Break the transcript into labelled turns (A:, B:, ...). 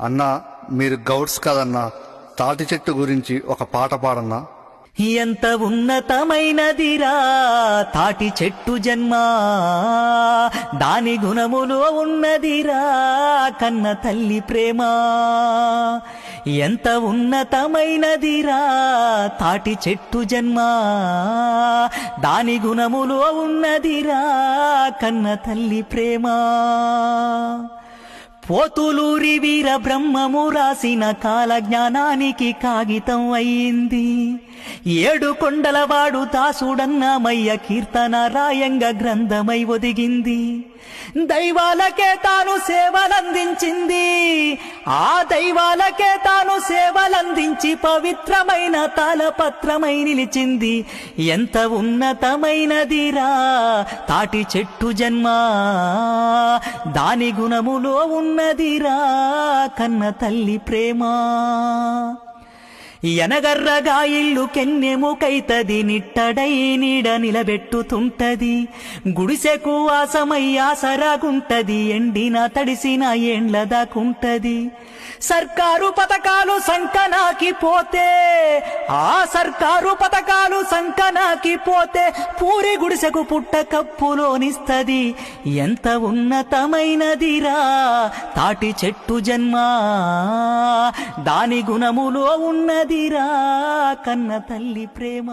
A: అన్నా, మీరు గౌడ్స్ కదన్నా, తాటి చెట్టు గురించి ఒక పాట పాడన్నా.
B: ఎంత ఉన్నతమైనదిరా తాటి చెట్టు జన్మ, దాని గుణములో ఉన్నదిరా కన్న తల్లి ప్రేమ. ఎంత ఉన్నతమైనదిరా తాటి చెట్టు జన్మ, దాని గుణములో ఉన్నదిరా కన్న తల్లి ప్రేమ. పోతులూరి వీర బ్రహ్మము రాసిన కాల జ్ఞానానికి కాగితం అయింది. 7 కొండలవాడు దాసుడన్నమయ్య కీర్తన రాయంగా గ్రంథమై ఒదిగింది. దైవాలకే తాను సేవలందించింది, ఆ దైవాలకే తాను సేవలందించి పవిత్రమైన తాళపత్రమై నిలిచింది. ఎంత ఉన్నతమైనదిరా తాటి చెట్టు జన్మ, దాని గుణములో ఉన్నదిరా కన్న తల్లి ప్రేమ. ఎనగర్రగా ఇల్లు కెన్నెముకైతది, నిట్టడై నీడ నిలబెట్టుతుంటది. గుడిసెకు ఆసమై ఆసరాగుంటది, ఎండిన తడిసిన ఏండ్లదాకుంటది. సర్కారు పథకాలు సంకనాకి పోతే, ఆ సర్కారు పథకాలు సంకనాకి పోతే పూరి గుడిసెకు పుట్ట కప్పులోనిస్తది. ఎంత ఉన్నతమైనదిరా తాటి చెట్టు జన్మ, దాని గుణములో ఉన్నదిరా కన్న తల్లి ప్రేమ.